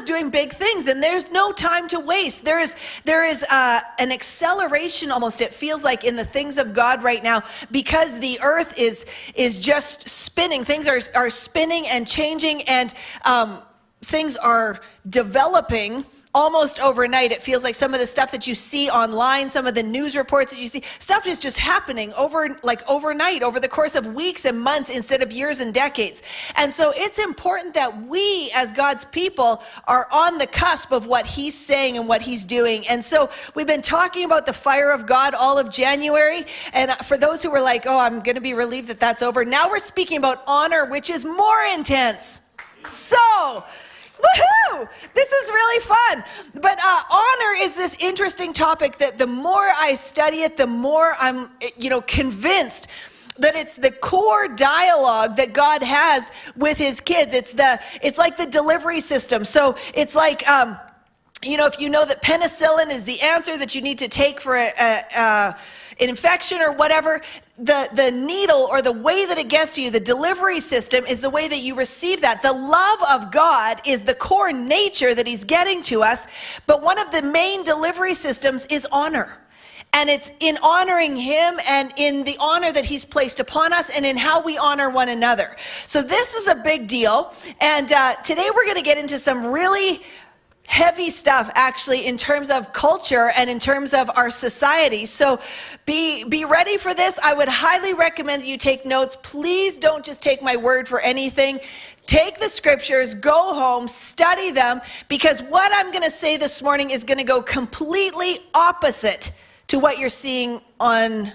doing big things, and there's no time to waste. There is an acceleration almost, it feels like, in the things of God right now, because the earth is just spinning. Things are spinning and changing, and things are developing almost overnight. It feels like some of the stuff that you see online, some of the news reports that you see, stuff is just happening overnight, over the course of weeks and months instead of years and decades. And so it's important that we as God's people are on the cusp of what he's saying and what he's doing. And so we've been talking about the fire of God all of January. And for those who were like, oh, I'm going to be relieved that that's over. Now we're speaking about honor, which is more intense. So, woohoo! This is really fun. But honor is this interesting topic that the more I study it, the more I'm, convinced that it's the core dialogue that God has with his kids. It's like the delivery system. So it's like, if you know that penicillin is the answer that you need to take for an infection or whatever, the needle or the way that it gets to you, the delivery system, is the way that you receive that. The love of God is the core nature that he's getting to us, but one of the main delivery systems is honor. And it's in honoring him and in the honor that he's placed upon us and in how we honor one another. So this is a big deal. And today we're going to get into some really heavy stuff, actually, in terms of culture and in terms of our society. So be ready for this. I would highly recommend that you take notes. Please don't just take my word for anything. Take the scriptures, go home, study them, because what I'm going to say this morning is going to go completely opposite to what you're seeing on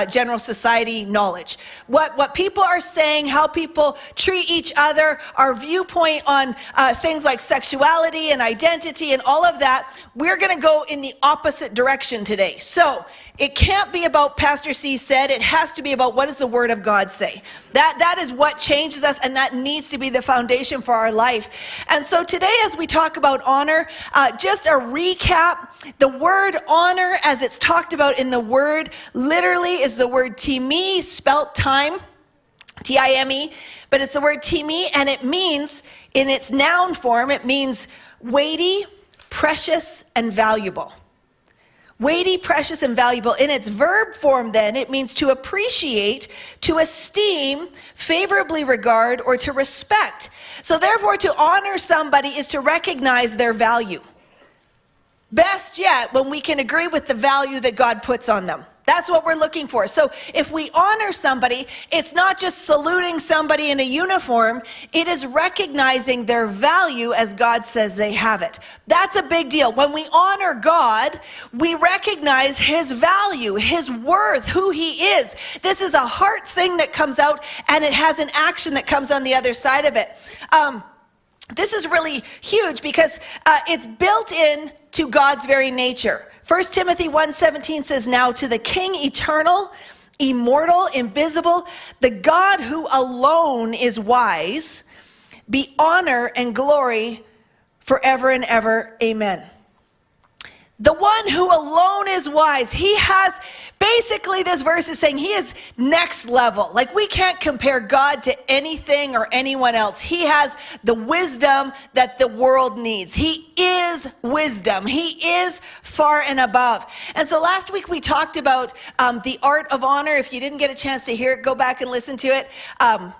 general society knowledge. What people are saying, how people treat each other, our viewpoint on things like sexuality and identity and all of that, we're going to go in the opposite direction today. So it can't be about Pastor C said, it has to be about what does the Word of God say. That is what changes us, and that needs to be the foundation for our life. And so today, as we talk about honor, just a recap, the word honor, as it's talked about in the Word, literally is the word timi, spelt time, T-I-M-E, but it's the word timi, and it means, in its noun form, it means weighty, precious, and valuable. Weighty, precious, and valuable. In its verb form, then, it means to appreciate, to esteem, favorably regard, or to respect. So therefore, to honor somebody is to recognize their value. Best yet, when we can agree with the value that God puts on them. That's what we're looking for. So if we honor somebody, it's not just saluting somebody in a uniform, it is recognizing their value as God says they have it. That's a big deal. When we honor God, we recognize his value, his worth, who he is. This is a heart thing that comes out, and it has an action that comes on the other side of it. This is really huge because it's built in to God's very nature. 1 Timothy 1:17 says, now to the King eternal, immortal, invisible, the God who alone is wise, be honor and glory forever and ever. Amen. The one who alone is wise, he has, basically this verse is saying he is next level. Like we can't compare God to anything or anyone else. He has the wisdom that the world needs. He is wisdom. He is far and above. And so last week we talked about the art of honor. If you didn't get a chance to hear it, go back and listen to it.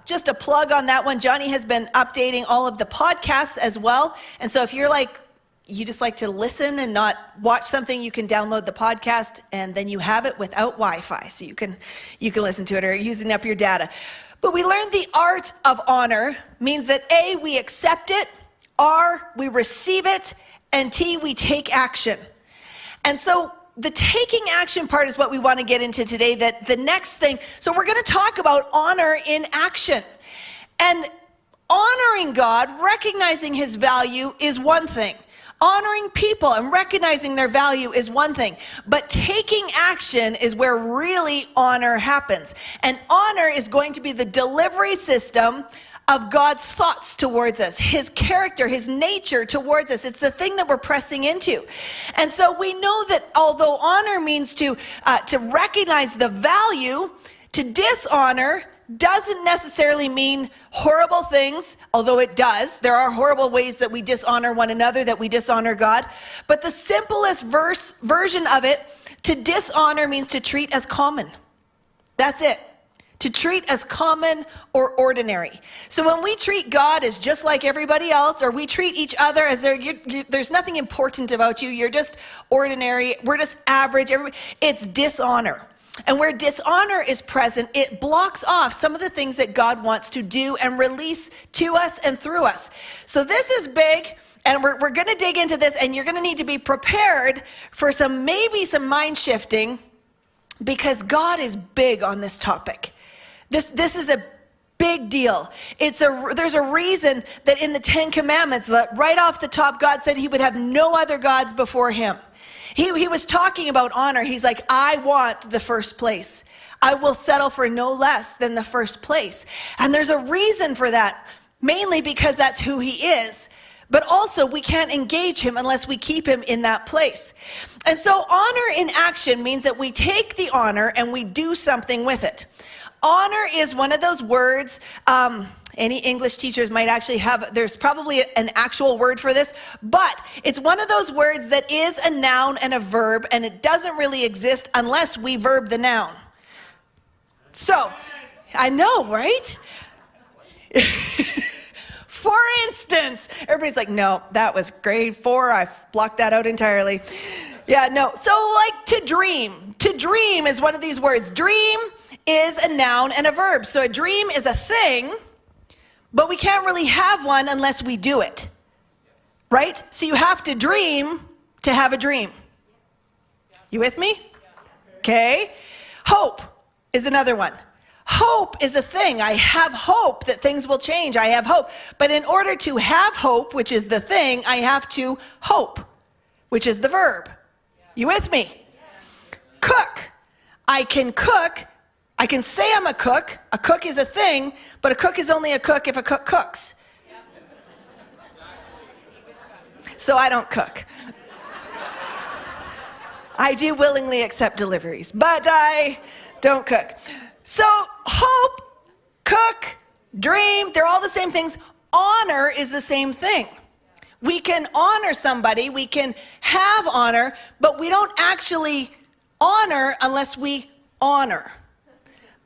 Just a plug on that one. Johnny has been updating all of the podcasts as well. And so if you're like, you just like to listen and not watch something, you can download the podcast and then you have it without Wi-Fi. So you can listen to it or using up your data. But we learned the art of honor means that A, we accept it, R, we receive it, and T, we take action. And so the taking action part is what we want to get into today, that the next thing, so we're going to talk about honor in action. And honoring God, recognizing his value is one thing. Honoring people and recognizing their value is one thing, but taking action is where really honor happens. And honor is going to be the delivery system of God's thoughts towards us, his character, his nature towards us. It's the thing that we're pressing into. And so we know that although honor means to recognize the value, to dishonor doesn't necessarily mean horrible things, although it does. There are horrible ways that we dishonor one another, that we dishonor God. But the simplest version of it, to dishonor means to treat as common. That's it. To treat as common or ordinary. So when we treat God as just like everybody else, or we treat each other as there's nothing important about you, you're just ordinary, we're just average, it's dishonor. And where dishonor is present, it blocks off some of the things that God wants to do and release to us and through us. So this is big, and we're going to dig into this, and you're going to need to be prepared for maybe some mind shifting, because God is big on this topic. This is a big deal. There's a reason that in the 10 Commandments, that right off the top, God said he would have no other gods before him. He was talking about honor. He's like, I want the first place. I will settle for no less than the first place. And there's a reason for that, mainly because that's who he is. But also, we can't engage him unless we keep him in that place. And so honor in action means that we take the honor and we do something with it. Honor is one of those words, any English teachers might actually have, there's probably an actual word for this, but it's one of those words that is a noun and a verb, and it doesn't really exist unless we verb the noun. So, I know, right? For instance, everybody's like, no, that was grade 4, I blocked that out entirely. Yeah, no, so like to dream. To dream is one of these words. Dream is a noun and a verb. So a dream is a thing, but we can't really have one unless we do it, right? So you have to dream to have a dream. You with me? Okay. Hope is another one. Hope is a thing. I have hope that things will change. I have hope. But in order to have hope, which is the thing, I have to hope, which is the verb. You with me? Cook. I can cook. I can say I'm a cook. A cook is a thing, but a cook is only a cook if a cook cooks. So I don't cook. I do willingly accept deliveries, but I don't cook. So hope, cook, dream, they're all the same things. Honor is the same thing. We can honor somebody, we can have honor, but we don't actually honor unless we honor.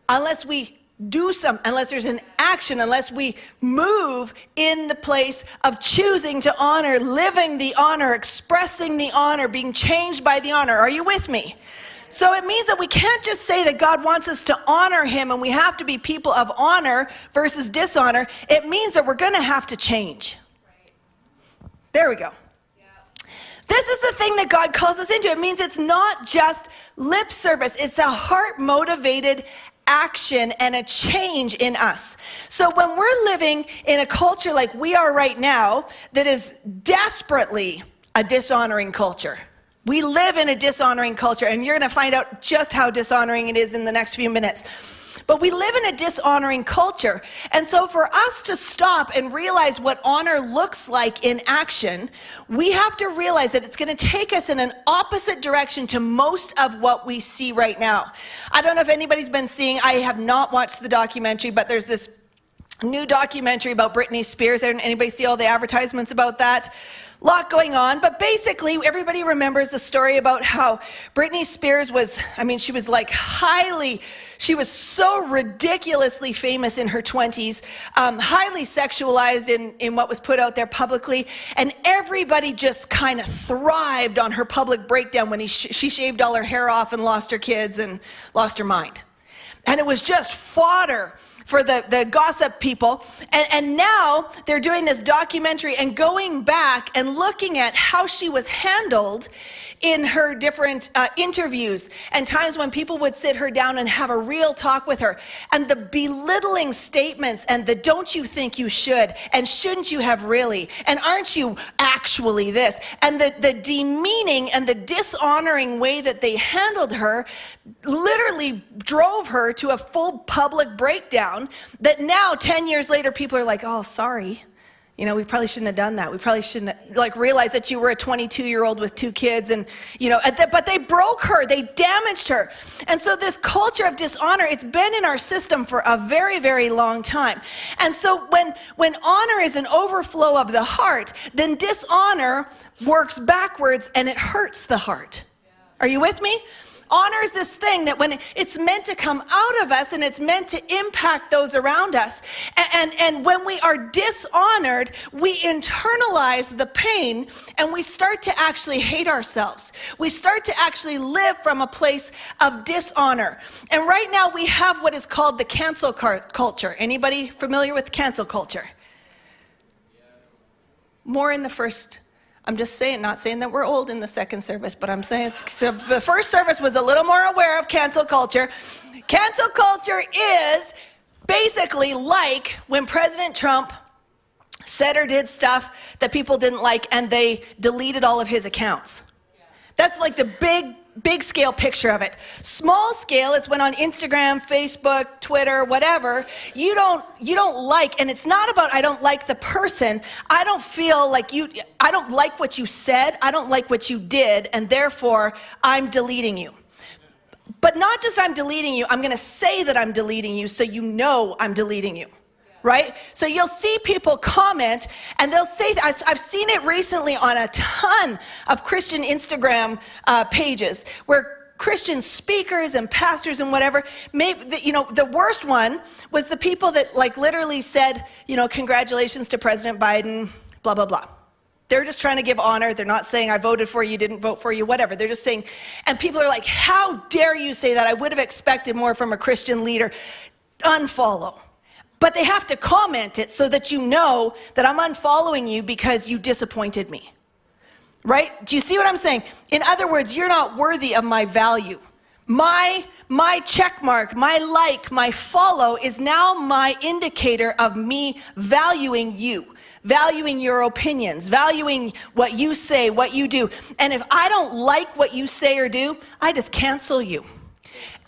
Unless we do something, unless there's an action, unless we move in the place of choosing to honor, living the honor, expressing the honor, being changed by the honor. Are you with me? So it means that we can't just say that God wants us to honor him and we have to be people of honor versus dishonor. It means that we're going to have to change. There we go. This is the thing that God calls us into. It means it's not just lip service. It's a heart-motivated action and a change in us. So when we're living in a culture like we are right now, that is desperately a dishonoring culture. We live in a dishonoring culture, and you're going to find out just how dishonoring it is in the next few minutes. But we live in a dishonoring culture. And so for us to stop and realize what honor looks like in action, we have to realize that it's going to take us in an opposite direction to most of what we see right now. I don't know if anybody's been seeing, I have not watched the documentary, but there's this new documentary about Britney Spears. Anybody see all the advertisements about that? Lot going on, but basically everybody remembers the story about how Britney Spears was, she was like she was so ridiculously famous in her 20s, highly sexualized in what was put out there publicly, and everybody just kind of thrived on her public breakdown when she shaved all her hair off and lost her kids and lost her mind. And it was just fodder for the gossip people. And now they're doing this documentary and going back and looking at how she was handled in her different interviews and times when people would sit her down and have a real talk with her, and the belittling statements and the don't you think you should and shouldn't you have really and aren't you actually this, and the demeaning and the dishonoring way that they handled her literally drove her to a full public breakdown that now 10 years later people are like, oh, sorry. You know, we probably shouldn't have done that. We probably shouldn't have, like, realized that you were a 22-year-old with 2 kids and, you know, but they broke her. They damaged her. And so this culture of dishonor, it's been in our system for a very, very long time. And so when honor is an overflow of the heart, then dishonor works backwards and it hurts the heart. Are you with me? Honor is this thing that when it's meant to come out of us and it's meant to impact those around us. And when we are dishonored, we internalize the pain and we start to actually hate ourselves. We start to actually live from a place of dishonor. And right now we have what is called the cancel culture. Anybody familiar with cancel culture? More in the first. I'm just saying, not saying that we're old in the second service, but I'm saying so the first service was a little more aware of cancel culture. Cancel culture is basically like when President Trump said or did stuff that people didn't like and they deleted all of his accounts. That's like the big scale picture of it. Small scale, it's when on Instagram, Facebook, Twitter, whatever, you don't like, and it's not about I don't like the person. I don't feel like I don't like what you said. I don't like what you did, and therefore I'm deleting you. But not just I'm deleting you, I'm going to say that I'm deleting you so you know I'm deleting you. Right? So you'll see people comment and they'll say, I've seen it recently on a ton of Christian Instagram pages where Christian speakers and pastors and whatever, maybe, the worst one was the people that like literally said, congratulations to President Biden, blah, blah, blah. They're just trying to give honor. They're not saying I voted for you, didn't vote for you, whatever. They're just saying, and people are like, how dare you say that? I would have expected more from a Christian leader. Unfollow. But they have to comment it so that you know that I'm unfollowing you because you disappointed me. Right? Do you see what I'm saying? In other words, you're not worthy of my value. My check mark, my like, my follow is now my indicator of me valuing you, valuing your opinions, valuing what you say, what you do. And if I don't like what you say or do, I just cancel you.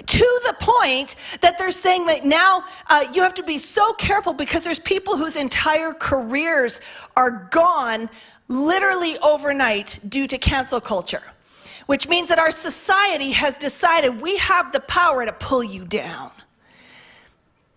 To the point that they're saying that now you have to be so careful because there's people whose entire careers are gone literally overnight due to cancel culture, which means that our society has decided we have the power to pull you down.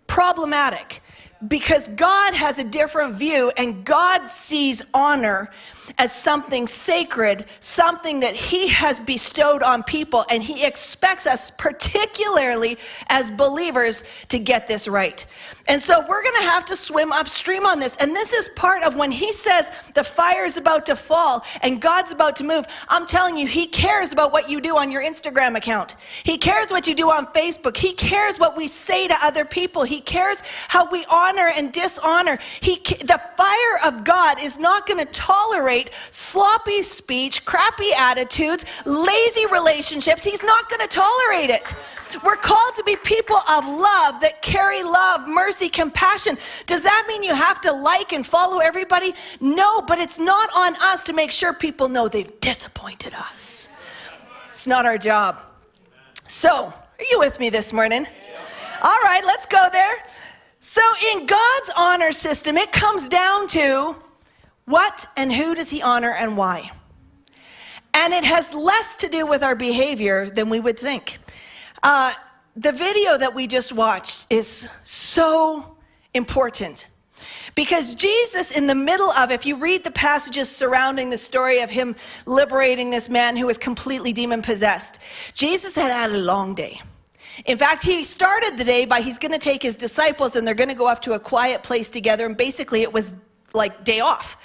Problematic, because God has a different view and God sees honor as something sacred, something that he has bestowed on people, and he expects us, particularly as believers, to get this right. And so we're going to have to swim upstream on this. And this is part of when he says the fire is about to fall and God's about to move. I'm telling you, he cares about what you do on your Instagram account. He cares what you do on Facebook. He cares what we say to other people. He cares how we honor and dishonor. The fire of God is not going to tolerate sloppy speech, crappy attitudes, lazy relationships. He's not going to tolerate it. We're called to be people of love that carry love, mercy, compassion. Does that mean you have to like and follow everybody? No, but it's not on us to make sure people know they've disappointed us. It's not our job. So, are you with me this morning? All right, let's go there. So in God's honor system, it comes down to what and who does he honor and why? And it has less to do with our behavior than we would think. The video that we just watched is so important because Jesus, in the middle of, if you read the passages surrounding the story of him liberating this man who was completely demon possessed, Jesus had a long day. In fact, he started the day by he's going to take his disciples and they're going to go off to a quiet place together, and basically it was like day off.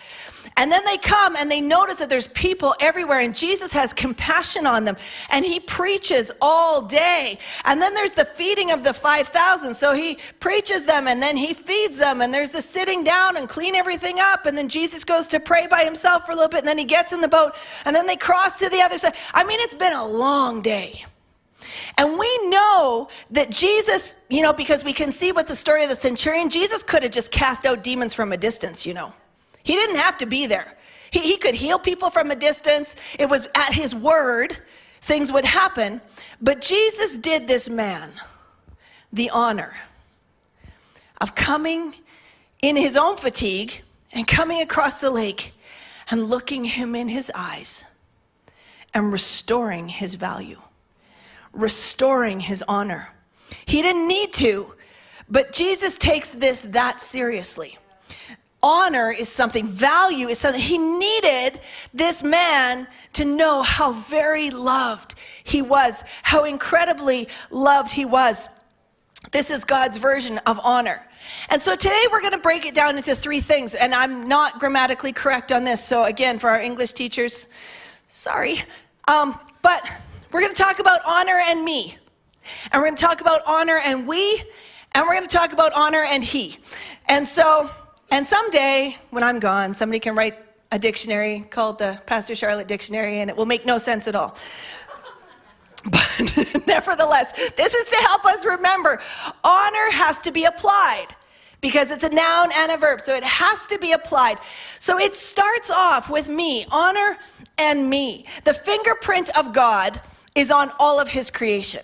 And then they come and they notice that there's people everywhere, and Jesus has compassion on them and he preaches all day. And then there's the feeding of the 5,000. So he preaches them and then he feeds them, and there's the sitting down and clean everything up. And then Jesus goes to pray by himself for a little bit, and then he gets in the boat and then they cross to the other side. I mean, it's been a long day. And we know that Jesus, because we can see with the story of the centurion, Jesus could have just cast out demons from a distance, He didn't have to be there. He could heal people from a distance. It was at his word, things would happen. But Jesus did this man the honor of coming in his own fatigue and coming across the lake and looking him in his eyes and restoring his value, restoring his honor. He didn't need to, but Jesus takes this that seriously. Honor is something, value is something. He needed this man to know how very loved he was, how incredibly loved he was. This is God's version of honor. And so today we're going to break it down into three things. And I'm not grammatically correct on this. So again, for our English teachers, sorry. But we're going to talk about honor and me. And we're going to talk about honor and we. And we're going to talk about honor and he. And someday when I'm gone, somebody can write a dictionary called the Pastor Charlotte Dictionary, and it will make no sense at all. But nevertheless, this is to help us remember honor has to be applied because it's a noun and a verb. So it has to be applied. So it starts off with me, honor and me. The fingerprint of God is on all of his creation.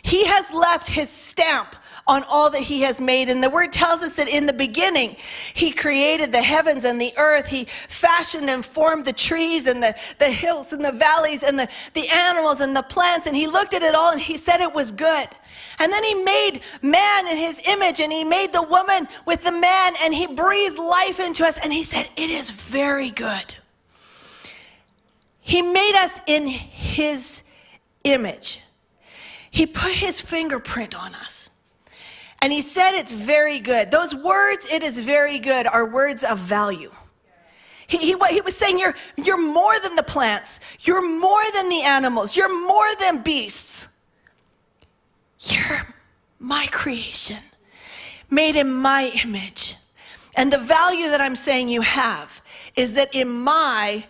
He has left his stamp on all that he has made. And the word tells us that in the beginning, he created the heavens and the earth. He fashioned and formed the trees and the hills and the valleys and the animals and the plants. And he looked at it all and he said it was good. And then he made man in his image and he made the woman with the man and he breathed life into us. And he said, it is very good. He made us in his image. He put his fingerprint on us. And he said it's very good. Those words, it is very good, are words of value. He was saying you're more than the plants. You're more than the animals. You're more than beasts. You're my creation, made in my image. And the value that I'm saying you have is that in my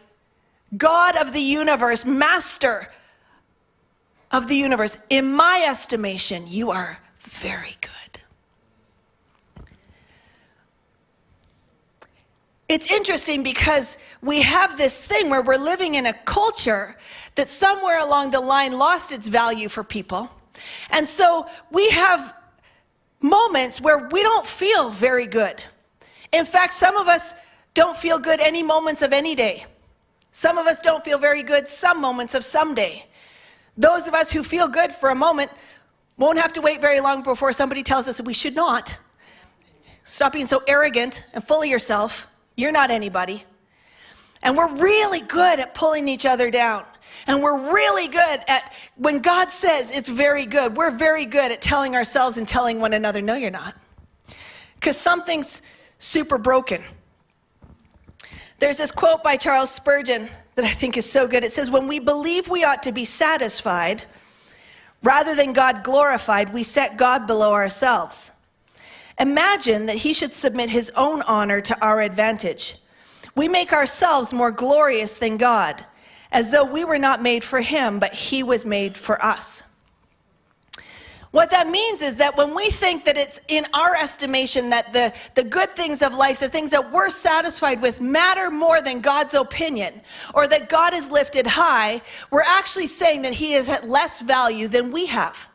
God of the universe, master of the universe, in my estimation, you are very good. It's interesting because we have this thing where we're living in a culture that somewhere along the line lost its value for people. And so we have moments where we don't feel very good. In fact, some of us don't feel good any moments of any day. Some of us don't feel very good some moments of some day. Those of us who feel good for a moment won't have to wait very long before somebody tells us that we should not. Stop being so arrogant and full of yourself. You're not anybody. And we're really good at pulling each other down. And we're really good at, when God says it's very good, we're very good at telling ourselves and telling one another, no, you're not. Because something's super broken. There's this quote by Charles Spurgeon that I think is so good. It says, when we believe we ought to be satisfied, rather than God glorified, we set God below ourselves. Imagine that he should submit his own honor to our advantage. We make ourselves more glorious than God, as though we were not made for him, but he was made for us. What that means is that when we think that it's in our estimation that the good things of life, the things that we're satisfied with matter more than God's opinion, or that God is lifted high, we're actually saying that he is at less value than we have.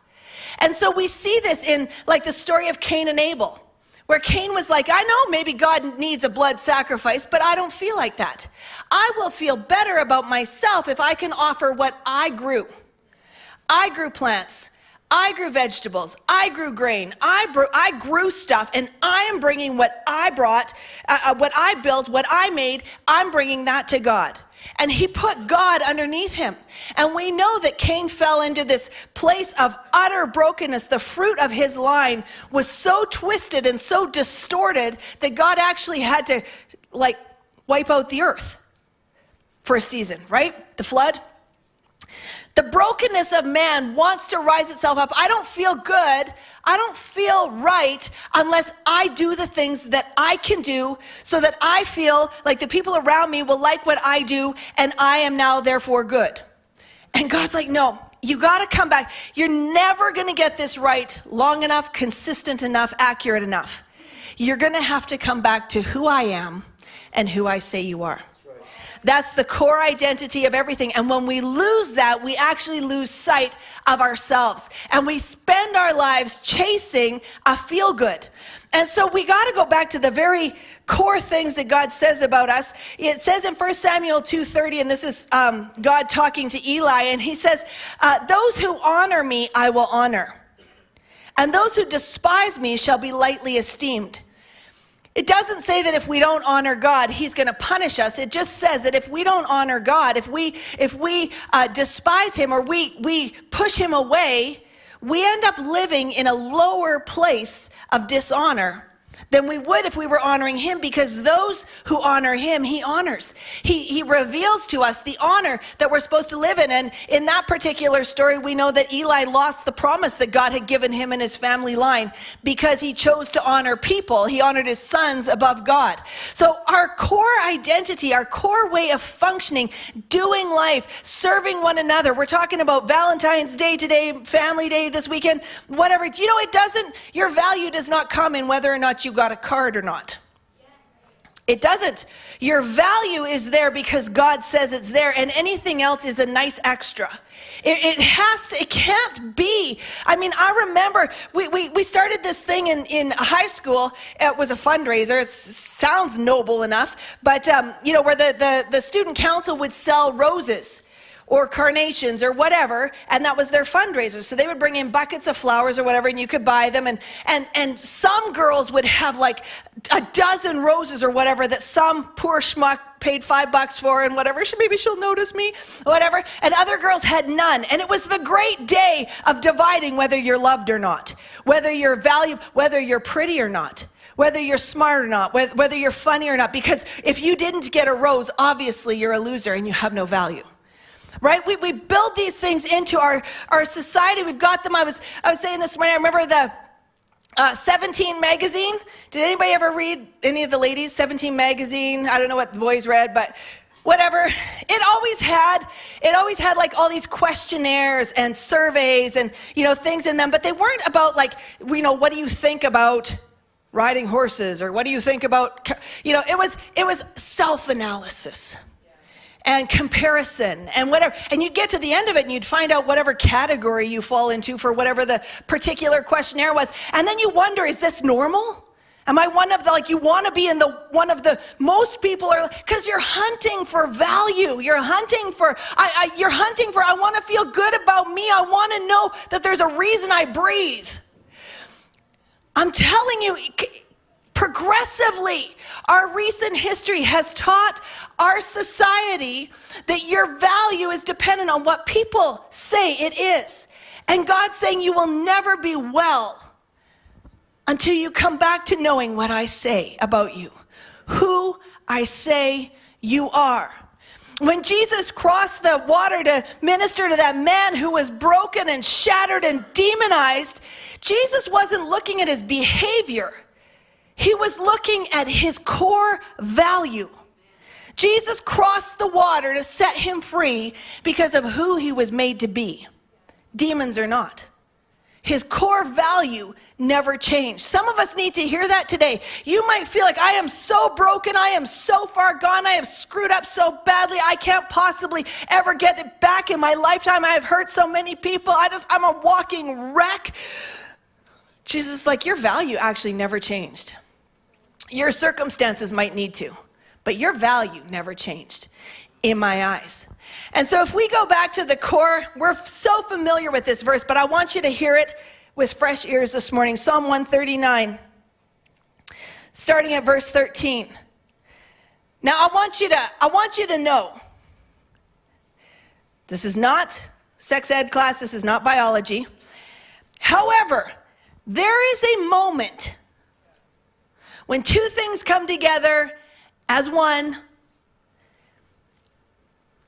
And so we see this in like the story of Cain and Abel, where Cain was like, I know maybe God needs a blood sacrifice, but I don't feel like that. I will feel better about myself if I can offer what I grew. I grew plants. I grew vegetables. I grew grain. I grew stuff, and I am bringing what I brought, what I built, what I made, I'm bringing that to God. And he put God underneath him. And we know that Cain fell into this place of utter brokenness. The fruit of his line was so twisted and so distorted that God actually had to wipe out the earth for a season, right? The flood. The brokenness of man wants to rise itself up. I don't feel good. I don't feel right unless I do the things that I can do so that I feel like the people around me will like what I do and I am now therefore good. And God's like, no, you got to come back. You're never going to get this right long enough, consistent enough, accurate enough. You're going to have to come back to who I am and who I say you are. That's the core identity of everything. And when we lose that, we actually lose sight of ourselves. And we spend our lives chasing a feel-good. And so we got to go back to the very core things that God says about us. It says in 1 Samuel 2:30, and this is God talking to Eli, and he says, those who honor me, I will honor. And those who despise me shall be lightly esteemed. It doesn't say that if we don't honor God, he's going to punish us. It just says that if we don't honor God, if we despise him or we push him away, we end up living in a lower place of dishonor than we would if we were honoring him, because those who honor him, he honors. He reveals to us the honor that we're supposed to live in. And in that particular story, we know that Eli lost the promise that God had given him and his family line because he chose to honor people. He honored his sons above God. So our core identity, our core way of functioning, doing life, serving one another. We're talking about Valentine's Day today, Family Day this weekend, whatever. You know, your value does not come in whether or not you got a card or not. It doesn't. Your value is there because God says it's there, and anything else is a nice extra. It can't be. I mean, I remember we started this thing in high school. It was a fundraiser. It sounds noble enough, but where the student council would sell roses or carnations or whatever, and that was their fundraiser. So they would bring in buckets of flowers or whatever, and you could buy them, and some girls would have like a dozen roses or whatever that some poor schmuck paid $5 for and whatever. Maybe she'll notice me, whatever. And other girls had none. And it was the great day of dividing whether you're loved or not, whether you're valued, whether you're pretty or not, whether you're smart or not, whether you're funny or not. Because if you didn't get a rose, obviously you're a loser and you have no value. Right? We build these things into our society. We've got them. I was saying this morning, I remember the 17 magazine. Did anybody ever read any of the ladies' 17 magazine? I don't know what the boys read, but whatever. It always had like all these questionnaires and surveys and, things in them, but they weren't about like, what do you think about riding horses, or what do you think about, it was self-analysis and comparison and whatever. And you'd get to the end of it and you'd find out whatever category you fall into for whatever the particular questionnaire was. And then you wonder, is this normal? Am I one of the, you want to be in one of the, most people are, because you're hunting for value. You're hunting for, I want to feel good about me. I want to know that there's a reason I breathe. I'm telling you, progressively, our recent history has taught our society that your value is dependent on what people say it is. And God's saying you will never be well until you come back to knowing what I say about you, who I say you are. When Jesus crossed the water to minister to that man who was broken and shattered and demonized, Jesus wasn't looking at his behavior. He was looking at his core value. Jesus crossed the water to set him free because of who he was made to be. Demons or not. His core value never changed. Some of us need to hear that today. You might feel like, I am so broken, I am so far gone, I have screwed up so badly, I can't possibly ever get it back in my lifetime. I have hurt so many people, I'm a walking wreck. Jesus is like, your value actually never changed. Your circumstances might need to, but your value never changed in my eyes. And so if we go back to the core, we're so familiar with this verse, but I want you to hear it with fresh ears this morning. Psalm 139, starting at verse 13. Now I want you to know, this is not sex ed class, this is not biology. However, there is a moment when two things come together as one,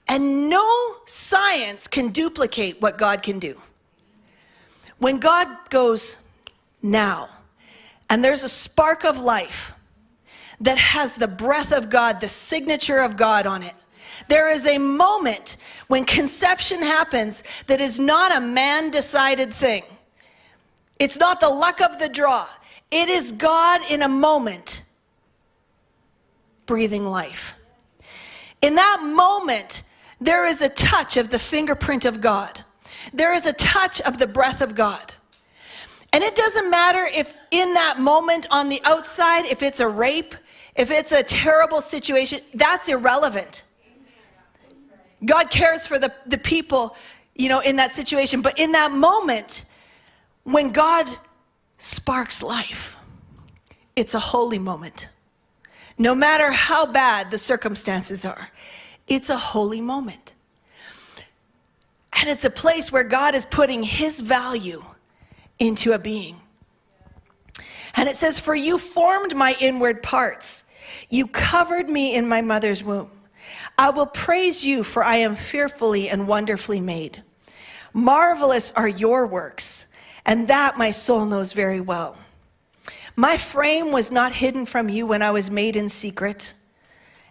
and no science can duplicate what God can do. When God goes, now, and there's a spark of life that has the breath of God, the signature of God on it. There is a moment when conception happens that is not a man-decided thing. It's not the luck of the draw. It is God in a moment breathing life. In that moment, there is a touch of the fingerprint of God. There is a touch of the breath of God. And it doesn't matter if in that moment on the outside, if it's a rape, if it's a terrible situation, that's irrelevant. God cares for the people, in that situation. But in that moment, when God sparks life, it's a holy moment. No matter how bad the circumstances are, it's a holy moment. And it's a place where God is putting his value into a being. And it says, for you formed my inward parts. You covered me in my mother's womb. I will praise you, for I am fearfully and wonderfully made. Marvelous are your works, and that my soul knows very well. My frame was not hidden from you when I was made in secret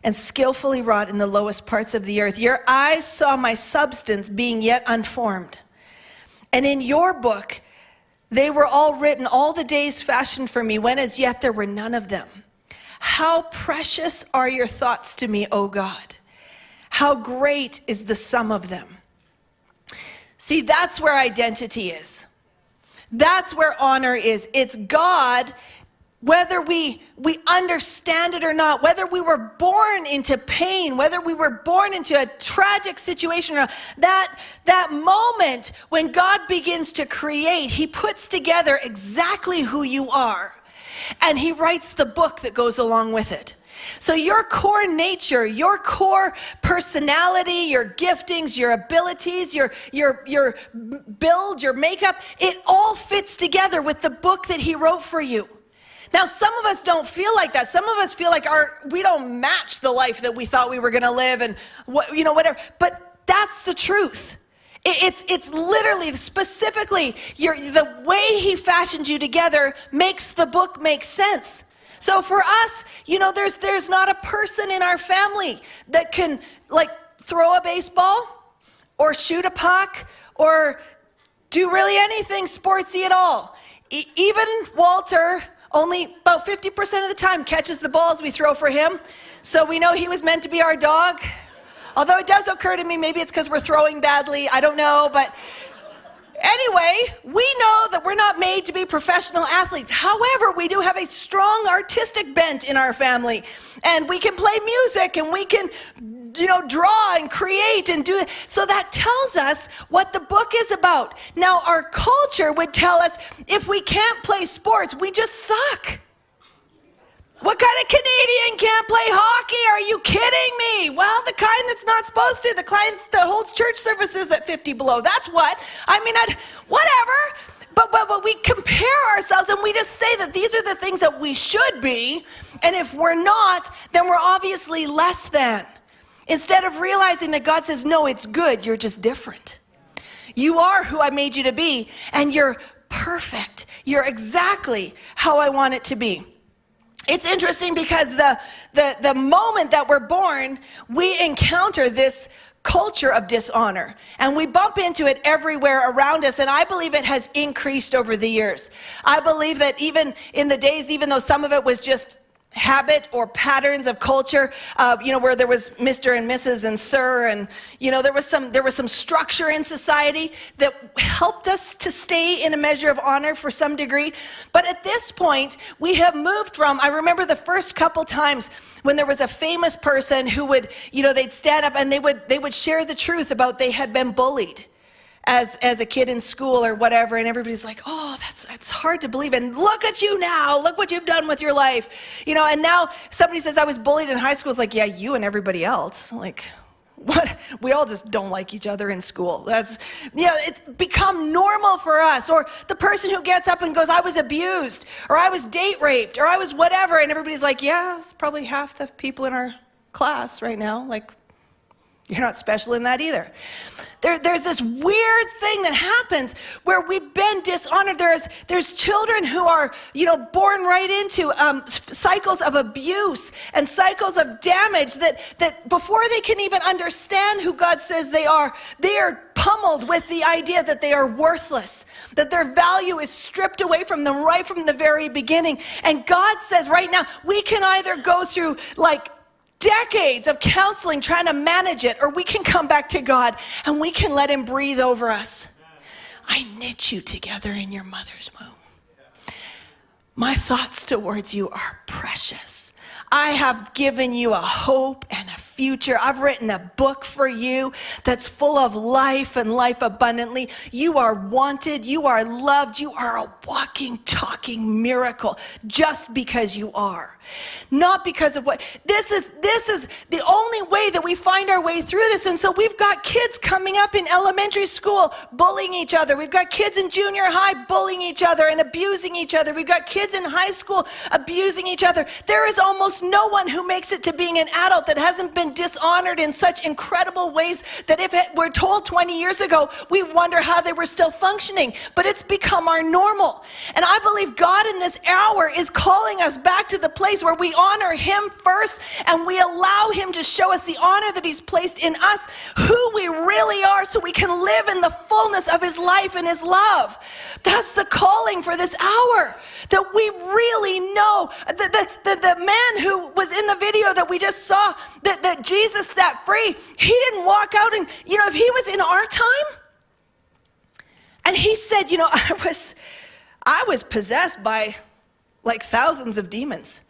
and skillfully wrought in the lowest parts of the earth. Your eyes saw my substance being yet unformed. And in your book, they were all written, all the days fashioned for me, when as yet there were none of them. How precious are your thoughts to me, O God. How great is the sum of them. See, that's where identity is. That's where honor is. It's God, whether we understand it or not, whether we were born into pain, whether we were born into a tragic situation, or that moment when God begins to create, he puts together exactly who you are, and he writes the book that goes along with it. So your core nature, your core personality, your giftings, your abilities, your build, your makeup, it all fits together with the book that he wrote for you. Now, some of us don't feel like that. Some of us feel like we don't match the life that we thought we were going to live, and whatever. But that's the truth. It's literally, specifically, the way he fashioned you together makes the book make sense. So for us, there's not a person in our family that can throw a baseball or shoot a puck or do really anything sportsy at all. Even Walter, only about 50% of the time, catches the balls we throw for him. So we know he was meant to be our dog. Although it does occur to me, maybe it's because we're throwing badly. I don't know, but anyway, we know that we're not made to be professional athletes. However, we do have a strong artistic bent in our family. And we can play music, and we can, draw and create and do it. So that tells us what the book is about. Now, our culture would tell us if we can't play sports, we just suck. What kind of Canadian can't play hockey? Are you kidding me? Well, the kind that's not supposed to. The kind that holds church services at 50 below. That's what. Whatever. But we compare ourselves, and we just say that these are the things that we should be. And if we're not, then we're obviously less than. Instead of realizing that God says, no, it's good. You're just different. You are who I made you to be, and you're perfect. You're exactly how I want it to be. It's interesting because the moment that we're born, we encounter this culture of dishonor, and we bump into it everywhere around us, and I believe it has increased over the years. I believe that even in the days, even though some of it was just habit or patterns of culture, where there was Mr. and Mrs. and Sir, and there was some structure in society that helped us to stay in a measure of honor for some degree. But at this point, we have moved from, I remember the first couple times when there was a famous person who would, they'd stand up and they would share the truth about they had been bullied as a kid in school or whatever, and everybody's like, oh, it's hard to believe, and look at you now, look what you've done with your life, and now somebody says I was bullied in high school. It's like, yeah, you and everybody else, like, what? We all just don't like each other in school. It's become normal for us. Or the person who gets up and goes, I was abused, or I was date raped, or I was whatever, and everybody's like, yeah, it's probably half the people in our class right now, like, you're not special in that either. There's this weird thing that happens where we've been dishonored. There's children who are, born right into cycles of abuse and cycles of damage that before they can even understand who God says they are pummeled with the idea that they are worthless, that their value is stripped away from them right from the very beginning. And God says right now, we can either go through decades of counseling trying to manage it, or we can come back to God and we can let him breathe over us. I knit you together in your mother's womb. My thoughts towards you are precious. I have given you a hope and a future. I've written a book for you that's full of life and life abundantly. You are wanted. You are loved. You are a walking, talking miracle just because you are. Not because of what, this is the only way that we find our way through this. And so we've got kids coming up in elementary school bullying each other. We've got kids in junior high bullying each other and abusing each other. We've got kids in high school abusing each other. There is almost no one who makes it to being an adult that hasn't been dishonored in such incredible ways that if it were told 20 years ago, we wonder how they were still functioning. But it's become our normal. And I believe God in this hour is calling us back to the place where we honor him first and we allow him to show us the honor that he's placed in us, who we really are, so we can live in the fullness of his life and his love. That's the calling for this hour, that we really know. The man who was in the video that we just saw, that Jesus set free, he didn't walk out and, if he was in our time, and he said, I was possessed by like thousands of demons.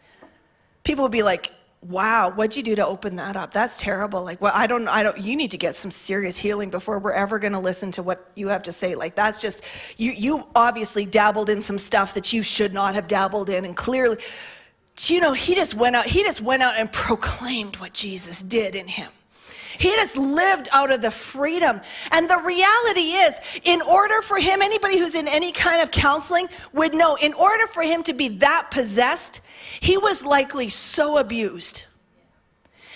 People would be like, wow, what'd you do to open that up? That's terrible. Like, well, I don't, you need to get some serious healing before we're ever going to listen to what you have to say. Like, that's just, you obviously dabbled in some stuff that you should not have dabbled in. And clearly, he just went out and proclaimed what Jesus did in him. He just lived out of the freedom. And the reality is, in order for him, anybody who's in any kind of counseling would know, in order for him to be that possessed, he was likely so abused.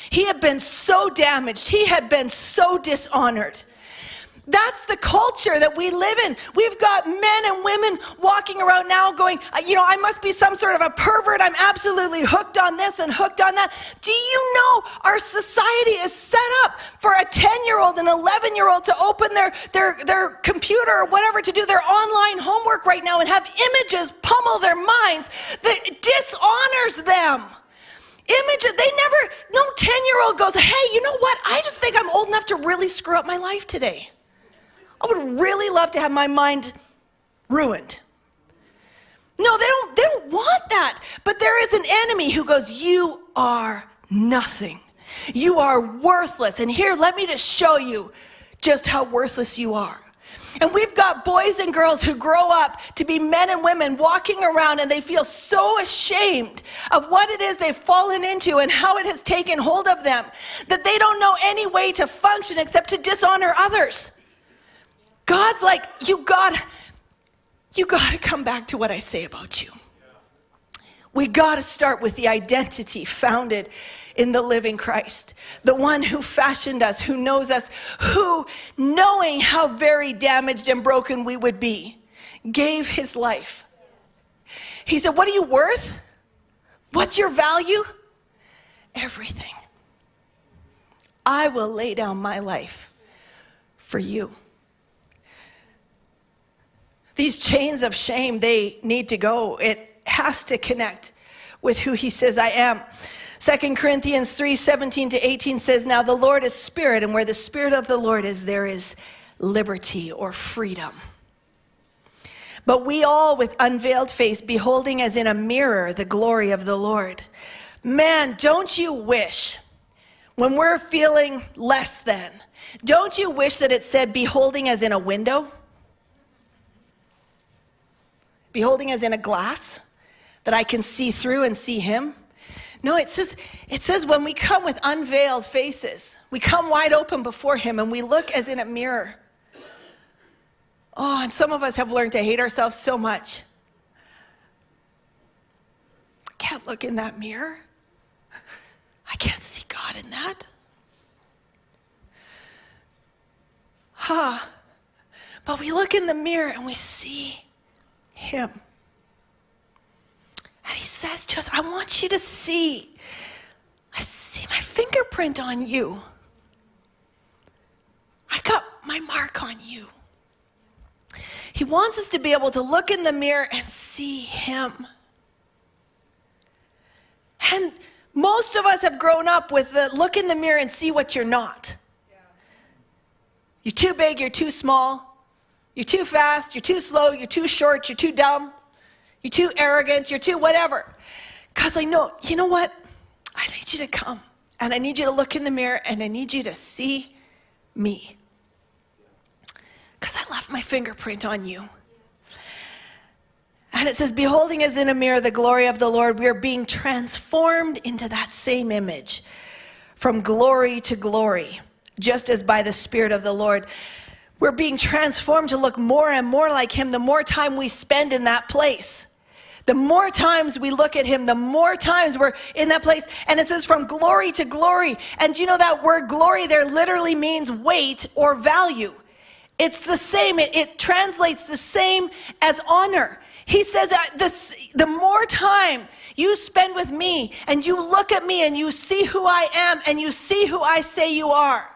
He had been so damaged. He had been so dishonored. That's the culture that we live in. We've got men and women walking around now going, I must be some sort of a pervert. I'm absolutely hooked on this and hooked on that. Do you know our society is set up for a 10-year-old and 11-year-old to open their computer or whatever to do their online homework right now and have images pummel their minds that dishonors them? Images, no 10-year-old goes, hey, you know what? I just think I'm old enough to really screw up my life today. I would really love to have my mind ruined. No, they don't want that. But there is an enemy who goes, you are nothing. You are worthless. And here, let me just show you just how worthless you are. And we've got boys and girls who grow up to be men and women walking around and they feel so ashamed of what it is they've fallen into and how it has taken hold of them that they don't know any way to function except to dishonor others. God's like, you got to come back to what I say about you. We got to start with the identity founded in the living Christ, the one who fashioned us, who knows us, who, knowing how very damaged and broken we would be, gave his life. He said, what are you worth? What's your value? Everything. I will lay down my life for you. These chains of shame, they need to go. It has to connect with who he says I am. 2 Corinthians 3:17-18 says, now the Lord is spirit, and where the spirit of the Lord is, there is liberty or freedom. But we all with unveiled face, beholding as in a mirror the glory of the Lord. Man, don't you wish, when we're feeling less than, don't you wish that it said beholding as in a window? Beholding as in a glass that I can see through and see him. No, it says when we come with unveiled faces, we come wide open before him and we look as in a mirror. Oh, and some of us have learned to hate ourselves so much. I can't look in that mirror. I can't see God in that. But we look in the mirror and we see him. And he says to us, I want you to see. I see my fingerprint on you. I got my mark on you. He wants us to be able to look in the mirror and see him. And most of us have grown up with the look in the mirror and see what you're not. You're too big, you're too small. You're too fast, you're too slow, you're too short, you're too dumb. You're too arrogant. You're too whatever. God's like, no, you know what? I need you to come. And I need you to look in the mirror. And I need you to see me. Because I left my fingerprint on you. And it says, beholding as in a mirror the glory of the Lord, we are being transformed into that same image from glory to glory, just as by the Spirit of the Lord. We're being transformed to look more and more like him the more time we spend in that place. The more times we look at him, the more times we're in that place. And it says from glory to glory. And you know that word glory there literally means weight or value. It's the same. It translates the same as honor. He says the more time you spend with me and you look at me and you see who I am and you see who I say you are,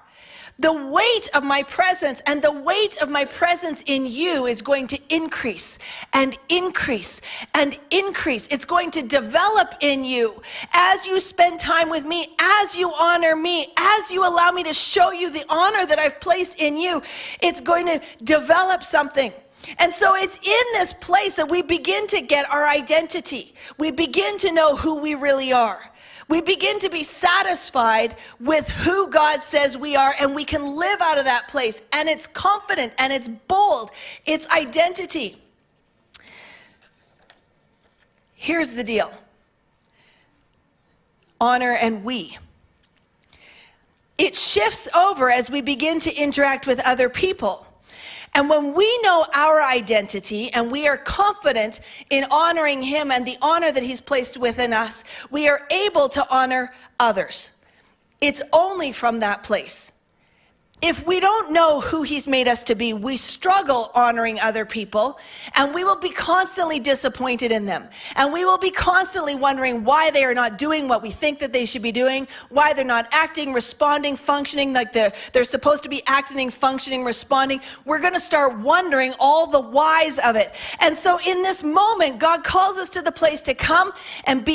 the weight of my presence and the weight of my presence in you is going to increase and increase and increase. It's going to develop in you as you spend time with me, as you honor me, as you allow me to show you the honor that I've placed in you. It's going to develop something. And so it's in this place that we begin to get our identity. We begin to know who we really are. We begin to be satisfied with who God says we are, and we can live out of that place. And it's confident and it's bold. It's identity. Here's the deal. Honor and we. It shifts over as we begin to interact with other people. And when we know our identity and we are confident in honoring him and the honor that he's placed within us, we are able to honor others. It's only from that place. If we don't know who he's made us to be, we struggle honoring other people, and we will be constantly disappointed in them. And we will be constantly wondering why they are not doing what we think that they should be doing, why they're not acting, responding, functioning like they're supposed to be acting, functioning, responding. We're going to start wondering all the whys of it. And so in this moment, God calls us to the place to come and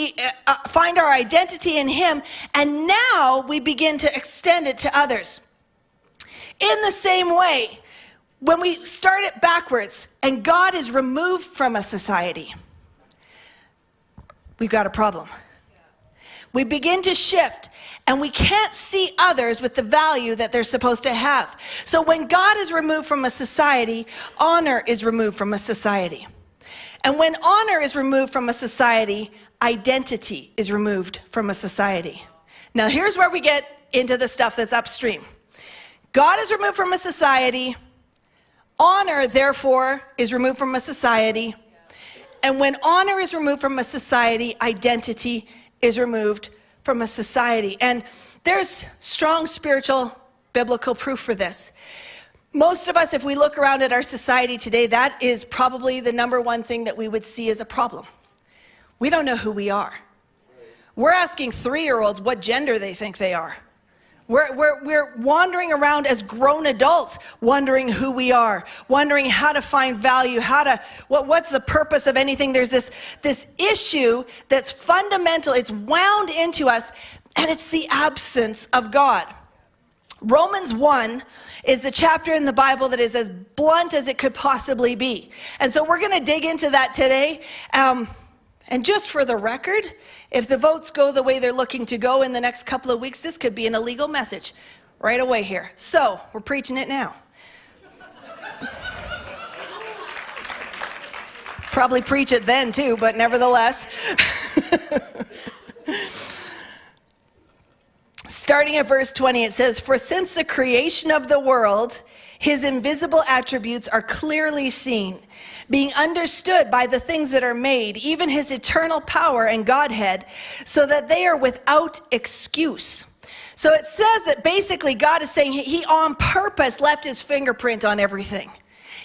find our identity in him, and now we begin to extend it to others. In the same way, when we start it backwards and God is removed from a society, we've got a problem. We begin to shift and we can't see others with the value that they're supposed to have. So when God is removed from a society, honor is removed from a society. And when honor is removed from a society, identity is removed from a society. Now here's where we get into the stuff that's upstream. God is removed from a society. Honor, therefore, is removed from a society. And when honor is removed from a society, identity is removed from a society. And there's strong spiritual, biblical proof for this. Most of us, if we look around at our society today, that is probably the number one thing that we would see as a problem. We don't know who we are. We're asking 3-year-olds what gender they think they are. We're wandering around as grown adults, wondering who we are, wondering how to find value, what's the purpose of anything. There's this issue that's fundamental. It's wound into us, and it's the absence of God. Romans 1 is the chapter in the Bible that is as blunt as it could possibly be. And so we're going to dig into that today. And just for the record, if the votes go the way they're looking to go in the next couple of weeks, this could be an illegal message right away here. So we're preaching it now. Probably preach it then too, but nevertheless. Starting at verse 20, it says, "For since the creation of the world, his invisible attributes are clearly seen, being understood by the things that are made, even his eternal power and Godhead, so that they are without excuse." So it says that basically God is saying he on purpose left his fingerprint on everything.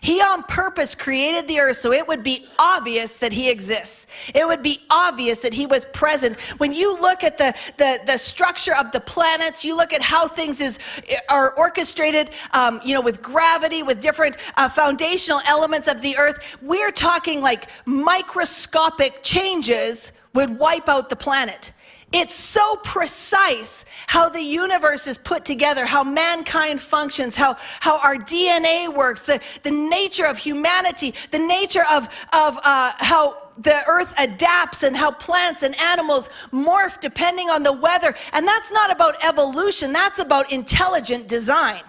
He on purpose created the earth so it would be obvious that he exists. It would be obvious that he was present. When you look at the structure of the planets, you look at how things are orchestrated, with gravity, with different foundational elements of the earth, we're talking like microscopic changes would wipe out the planet. It's so precise how the universe is put together, how mankind functions, how our DNA works, the nature of humanity, the nature of how the earth adapts and how plants and animals morph depending on the weather. And that's not about evolution, that's about intelligent design.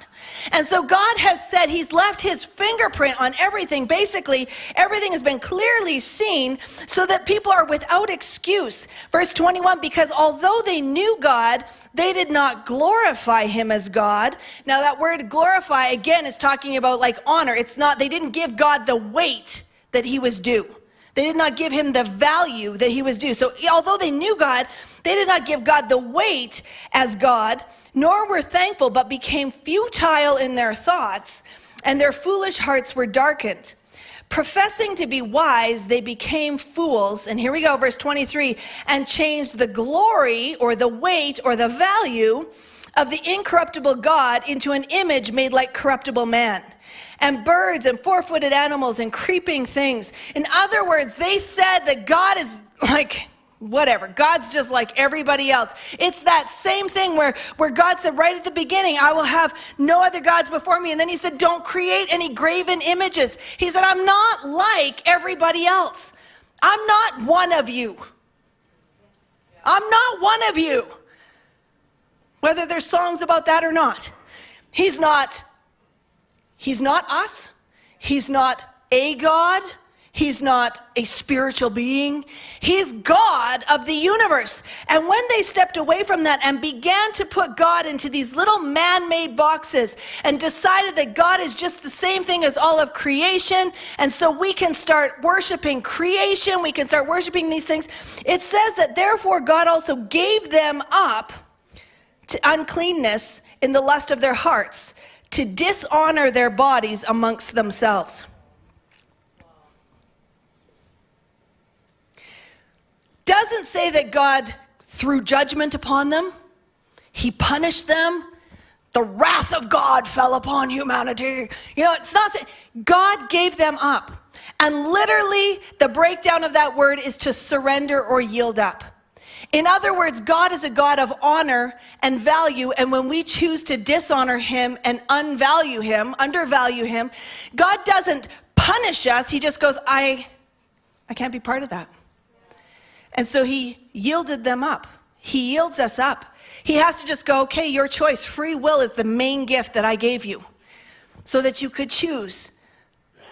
And so God has said he's left his fingerprint on everything. Basically, everything has been clearly seen so that people are without excuse. Verse 21, because although they knew God, they did not glorify him as God. Now that word glorify, again, is talking about like honor. It's not, they didn't give God the weight that he was due. They did not give him the value that he was due. So although they knew God, they did not give God the weight as God, nor were thankful, but became futile in their thoughts, and their foolish hearts were darkened. Professing to be wise, they became fools. And here we go, verse 23, and changed the glory or the weight or the value of the incorruptible God into an image made like corruptible man, and birds and four-footed animals and creeping things. In other words, they said that God is like, whatever, God's just like everybody else. It's that same thing where God said right at the beginning, I will have no other gods before me. And then he said, don't create any graven images. He said, I'm not like everybody else. I'm not one of you. I'm not one of you. Whether there's songs about that or not. He's not us. He's not a God. He's not a spiritual being. He's God of the universe. And when they stepped away from that and began to put God into these little man-made boxes and decided that God is just the same thing as all of creation, and so we can start worshiping creation, we can start worshiping these things, it says that therefore God also gave them up to uncleanness in the lust of their hearts, to dishonor their bodies amongst themselves. Doesn't say that God threw judgment upon them. He punished them. The wrath of God fell upon humanity. You know, it's not saying, God gave them up. And literally, the breakdown of that word is to surrender or yield up. In other words, God is a God of honor and value, and when we choose to dishonor him and undervalue him, God doesn't punish us. He just goes, I can't be part of that. And so he yielded them up. He yields us up. He has to just go, okay, your choice. Free will is the main gift that I gave you so that you could choose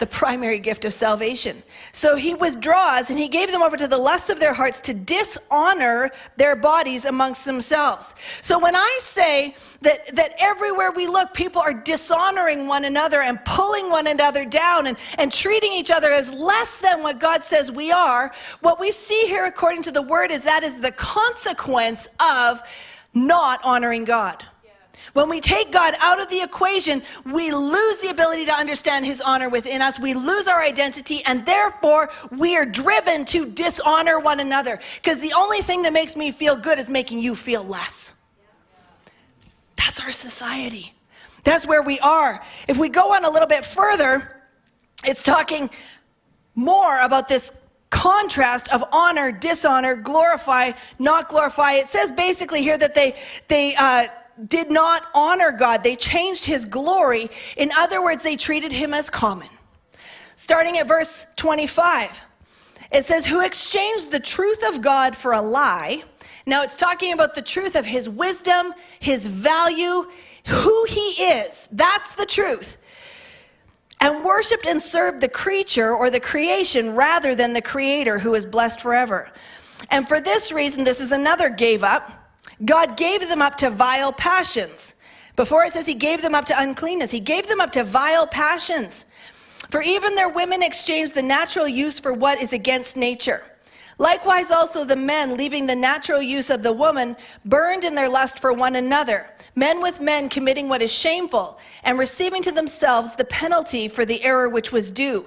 the primary gift of salvation. So he withdraws, and he gave them over to the lusts of their hearts to dishonor their bodies amongst themselves. So when I say that everywhere we look, people are dishonoring one another and pulling one another down and treating each other as less than what God says we are, what we see here according to the word is that is the consequence of not honoring God. When we take God out of the equation, we lose the ability to understand his honor within us. We lose our identity, and therefore we are driven to dishonor one another. Because the only thing that makes me feel good is making you feel less. That's our society. That's where we are. If we go on a little bit further, it's talking more about this contrast of honor, dishonor, glorify, not glorify. It says basically here that they did not honor God. They changed his glory. In other words, they treated him as common. Starting at verse 25, it says, who exchanged the truth of God for a lie. Now it's talking about the truth of his wisdom, his value, who he is. That's the truth. And worshiped and served the creature or the creation rather than the creator who is blessed forever. And for this reason, this is another gave up. God gave them up to vile passions. Before it says he gave them up to uncleanness. He gave them up to vile passions. For even their women exchanged the natural use for what is against nature. Likewise also the men, leaving the natural use of the woman, burned in their lust for one another. Men with men committing what is shameful, and receiving to themselves the penalty for the error which was due.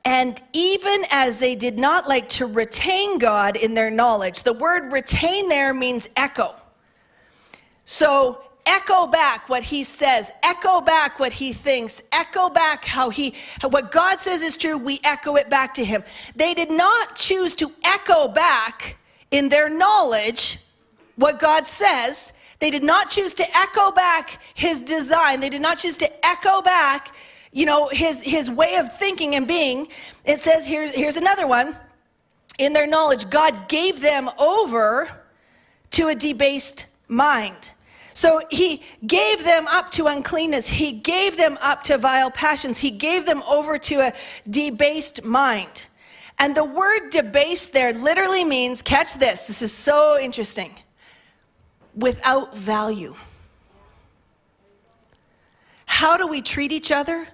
And even as they did not like to retain God in their knowledge, the word retain there means echo. So echo back what he says, echo back what he thinks, echo back what God says is true, we echo it back to him. They did not choose to echo back in their knowledge what God says. They did not choose to echo back his design. They did not choose to echo back his way of thinking and being. It says, here's another one. In their knowledge, God gave them over to a debased mind. So he gave them up to uncleanness. He gave them up to vile passions. He gave them over to a debased mind. And the word debased there literally means, catch this, this is so interesting, without value. How do we treat each other?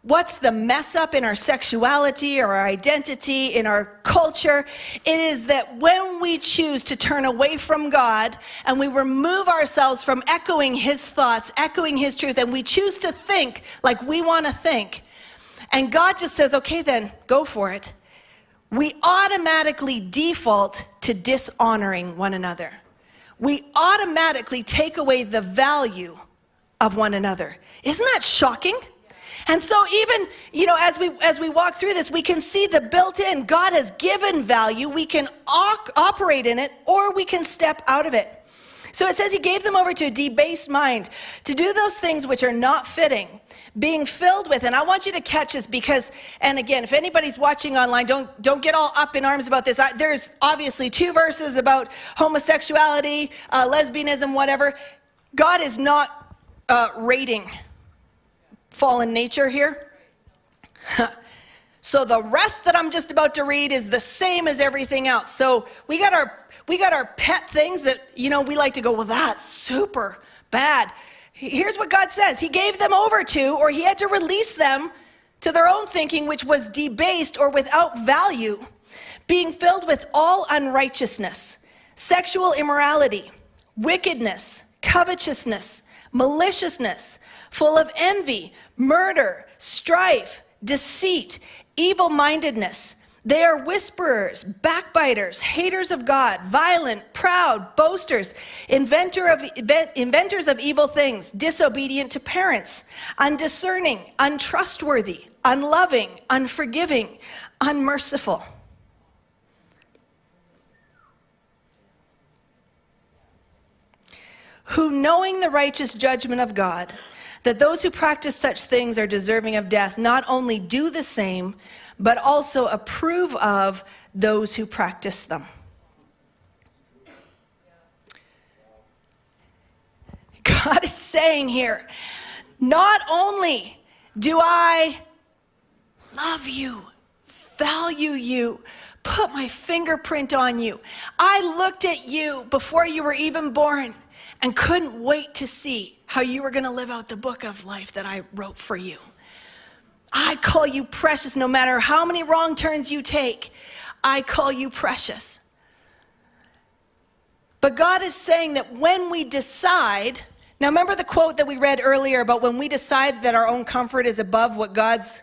What's the mess up in our sexuality or our identity, in our culture? It is that when we choose to turn away from God and we remove ourselves from echoing his thoughts, echoing his truth, and we choose to think like we want to think, and God just says, okay, then go for it, we automatically default to dishonoring one another. We automatically take away the value of one another. Isn't that shocking? And so even, as we walk through this, we can see the built-in, God has given value. We can operate in it, or we can step out of it. So it says he gave them over to a debased mind to do those things which are not fitting, being filled with. And I want you to catch this because, and again, if anybody's watching online, don't get all up in arms about this. There's obviously 2 verses about homosexuality, lesbianism, whatever. God is not rating fallen nature here. So the rest that I'm just about to read is the same as everything else. So we got our pet things that, we like to go, well, that's super bad. Here's what God says. He gave them over to, or he had to release them to their own thinking, which was debased or without value, being filled with all unrighteousness, sexual immorality, wickedness, covetousness, maliciousness, full of envy, murder, strife, deceit, evil-mindedness. They are whisperers, backbiters, haters of God, violent, proud, boasters, inventors of evil things, disobedient to parents, undiscerning, untrustworthy, unloving, unforgiving, unmerciful. Who, knowing the righteous judgment of God, that those who practice such things are deserving of death, not only do the same, but also approve of those who practice them. God is saying here, not only do I love you, value you, put my fingerprint on you, I looked at you before you were even born and couldn't wait to see how you were going to live out the book of life that I wrote for you. I call you precious no matter how many wrong turns you take. I call you precious. But God is saying that when we decide, now remember the quote that we read earlier about when we decide that our own comfort is above what God's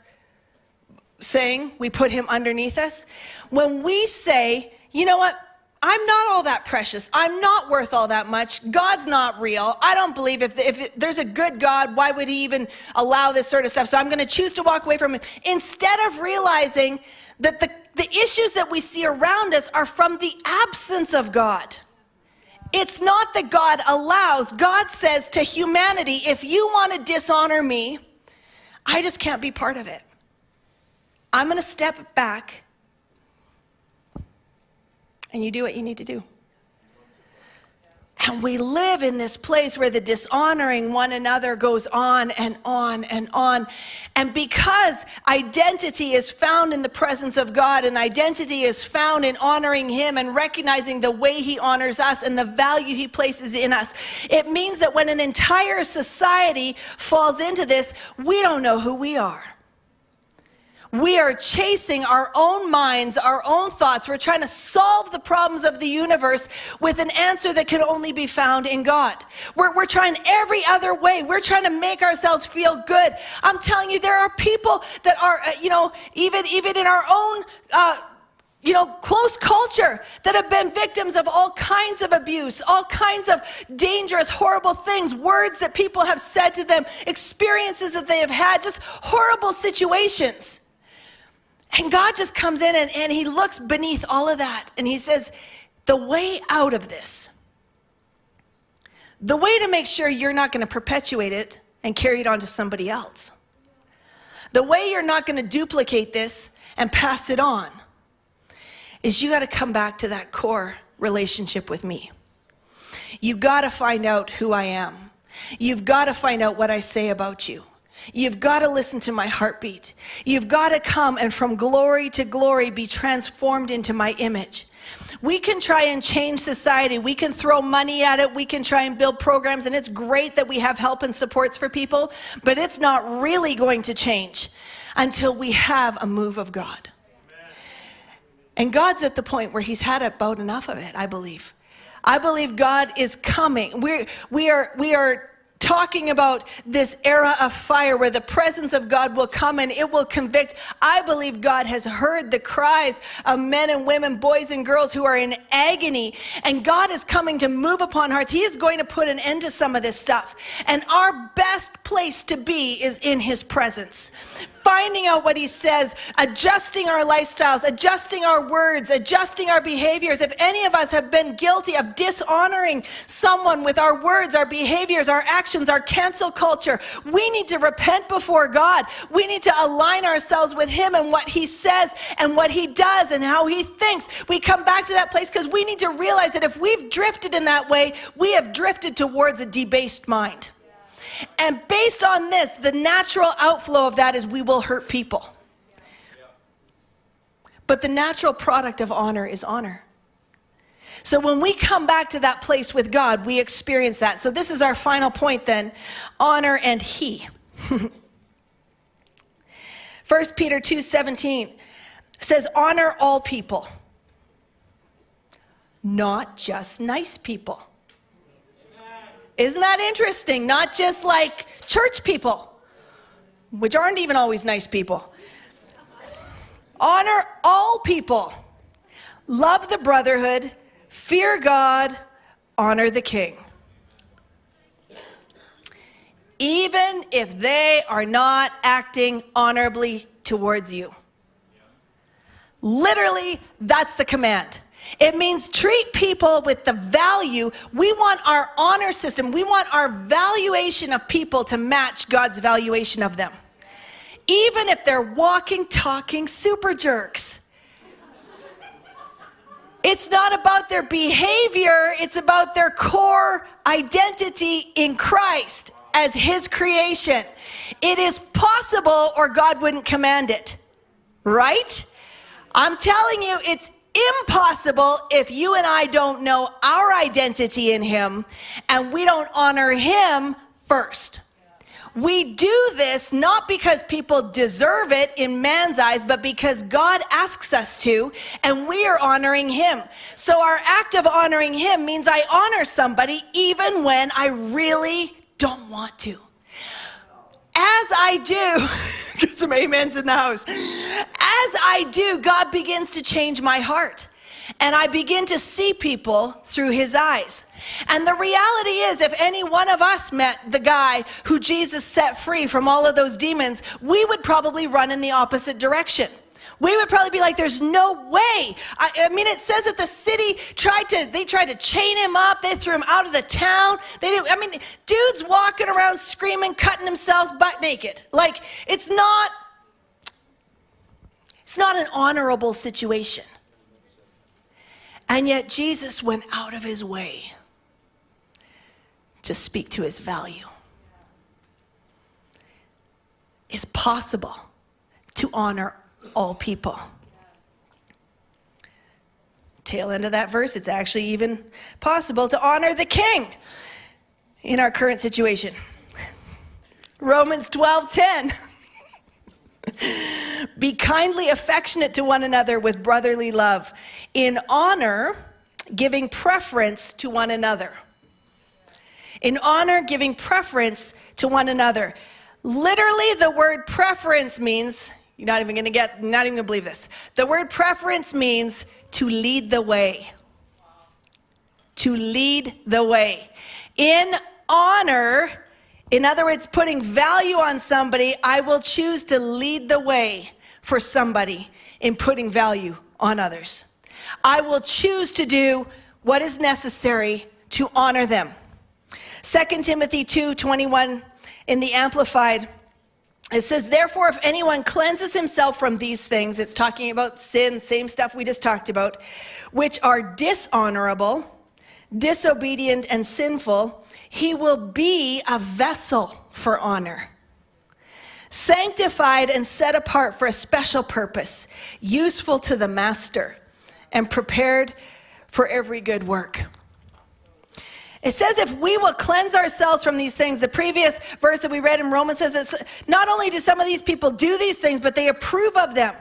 saying, we put him underneath us. When we say, you know what? I'm not all that precious. I'm not worth all that much. God's not real. I don't believe if there's a good God, why would he even allow this sort of stuff? So I'm going to choose to walk away from him. Instead of realizing that the issues that we see around us are from the absence of God. It's not that God allows. God says to humanity, if you want to dishonor me, I just can't be part of it. I'm going to step back. And you do what you need to do. And we live in this place where the dishonoring one another goes on and on and on. And because identity is found in the presence of God, and identity is found in honoring him and recognizing the way he honors us and the value he places in us, it means that when an entire society falls into this, we don't know who we are. We are chasing our own minds, our own thoughts. We're trying to solve the problems of the universe with an answer that can only be found in God. We're trying every other way. We're trying to make ourselves feel good. I'm telling you, there are people that are, even in our own, close culture that have been victims of all kinds of abuse, all kinds of dangerous, horrible things, words that people have said to them, experiences that they have had, just horrible situations. And God just comes in and he looks beneath all of that. And he says, the way out of this, the way to make sure you're not going to perpetuate it and carry it on to somebody else, The way you're not going to duplicate this and pass it on is you got to come back to that core relationship with me. You got to find out who I am. You've got to find out what I say about you. You've got to listen to my heartbeat. You've got to come and from glory to glory be transformed into my image. We can try and change society. We can throw money at it. We can try and build programs, and it's great that we have help and supports for people, but it's not really going to change until we have a move of God. And God's at the point where he's had about enough of it, I believe. I believe God is coming. We are talking about this era of fire where the presence of God will come and it will convict. I believe God has heard the cries of men and women, boys and girls who are in agony, and God is coming to move upon hearts. He is going to put an end to some of this stuff. And our best place to be is in his presence. Finding out what he says, adjusting our lifestyles, adjusting our words, adjusting our behaviors. If any of us have been guilty of dishonoring someone with our words, our behaviors, our actions, our cancel culture, we need to repent before God. We need to align ourselves with him and what he says and what he does and how he thinks. We come back to that place because we need to realize that if we've drifted in that way, we have drifted towards a debased mind. And based on this, the natural outflow of that is we will hurt people. But the natural product of honor is honor. So when we come back to that place with God, we experience that. So this is our final point then, honor and he. 1 Peter 2:17 says, honor all people, not just nice people. Isn't that interesting? Not just like church people, which aren't even always nice people. Honor all people. Love the brotherhood. Fear God. Honor the king. Even if they are not acting honorably towards you. Literally, that's the command. It means treat people with the value. We want our honor system. We want our valuation of people to match God's valuation of them. Even if they're walking, talking super jerks. It's not about their behavior. It's about their core identity in Christ as his creation. It is possible or God wouldn't command it. Right? I'm telling you, it's impossible if you and I don't know our identity in him and we don't honor him first. We do this not because people deserve it in man's eyes, but because God asks us to, and we are honoring him. So our act of honoring him means I honor somebody even when I really don't want to. As I do, get some amens in the house. As I do, God begins to change my heart. And I begin to see people through his eyes. And the reality is, if any one of us met the guy who Jesus set free from all of those demons, we would probably run in the opposite direction. We would probably be like, there's no way. I mean, it says that the city tried to chain him up. They threw him out of the town. Dude's walking around screaming, cutting themselves butt naked. Like, it's not an honorable situation. And yet Jesus went out of his way to speak to his value. It's possible to honor all people. Tail end of that verse, it's actually even possible to honor the king in our current situation. Romans 12:10. Be kindly affectionate to one another with brotherly love, in honor, giving preference to one another. In honor, giving preference to one another. Literally, the word preference means, you're not even going to believe this. The word preference means to lead the way. To lead the way. In honor, in other words, putting value on somebody, I will choose to lead the way for somebody in putting value on others. I will choose to do what is necessary to honor them. 2 Timothy 2:21 in the Amplified It says, therefore, if anyone cleanses himself from these things, it's talking about sin, same stuff we just talked about, which are dishonorable, disobedient, and sinful, he will be a vessel for honor, sanctified and set apart for a special purpose, useful to the master, and prepared for every good work. It says if we will cleanse ourselves from these things, the previous verse that we read in Romans says it's not only do some of these people do these things, but they approve of them.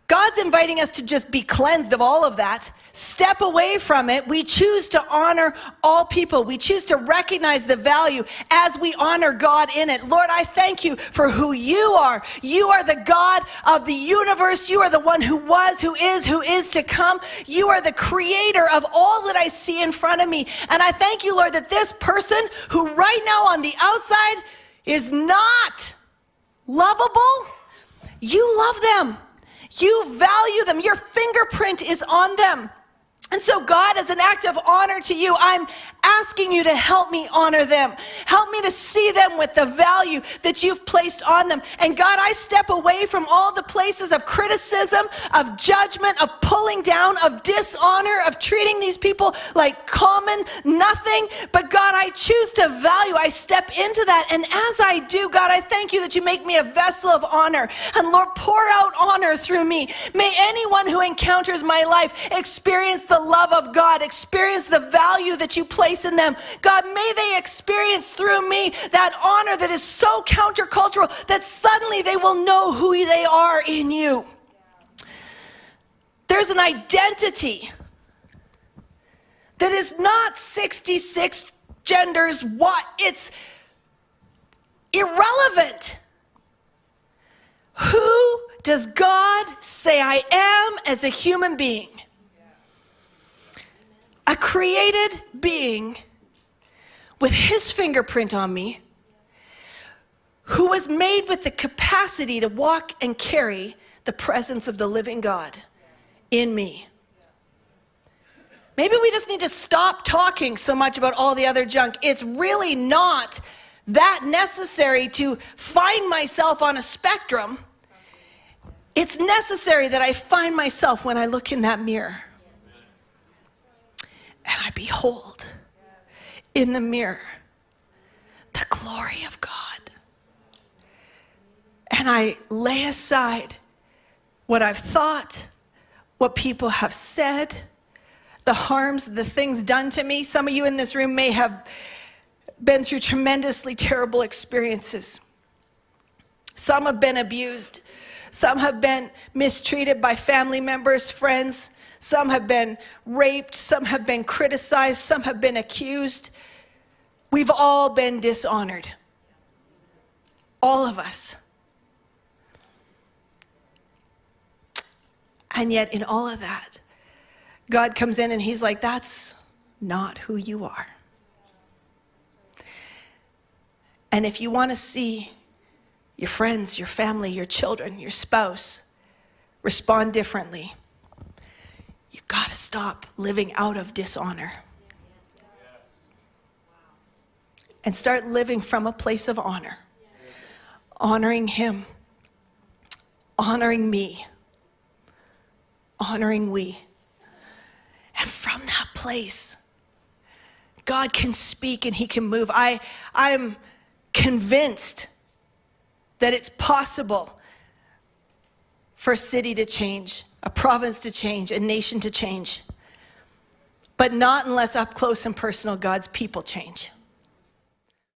God's inviting us to just be cleansed of all of that, step away from it. We choose to honor all people. We choose to recognize the value as we honor God in it. Lord, I thank you for who you are. You are the God of the universe. You are the one who was, who is to come. You are the creator of all that I see in front of me. And I thank you, Lord, that this person who right now on the outside is not lovable, you love them. You value them. Your fingerprint is on them. And so God, as an act of honor to you, I'm asking you to help me honor them. Help me to see them with the value that you've placed on them. And God, I step away from all the places of criticism, of judgment, of pulling down, of dishonor, of treating these people like common nothing. But God, I choose to value. I step into that. And as I do, God, I thank you that you make me a vessel of honor. And Lord, pour out honor through me. May anyone who encounters my life experience the love of God, experience the value that you place in them. God, may they experience through me that honor that is so countercultural that suddenly they will know who they are in you. There's an identity that is not 66 genders, it's irrelevant. Who does God say I am as a human being? A created being with his fingerprint on me, who was made with the capacity to walk and carry the presence of the living God in me. Maybe we just need to stop talking so much about all the other junk. It's really not that necessary to find myself on a spectrum. It's necessary that I find myself when I look in that mirror. And I behold in the mirror the glory of God. And I lay aside what I've thought, what people have said, the harms, the things done to me. Some of you in this room may have been through tremendously terrible experiences. Some have been abused. Some have been mistreated by family members, friends. Some have been raped, some have been criticized, some have been accused. We've all been dishonored. All of us. And yet in all of that, God comes in and he's like, that's not who you are. And if you want to see your friends, your family, your children, your spouse respond differently, you got to stop living out of dishonor and start living from a place of honor, honoring him, honoring me, honoring we. And from that place, God can speak and he can move. I'm convinced that it's possible for a city to change, a province to change, a nation to change. But not unless up close and personal God's people change.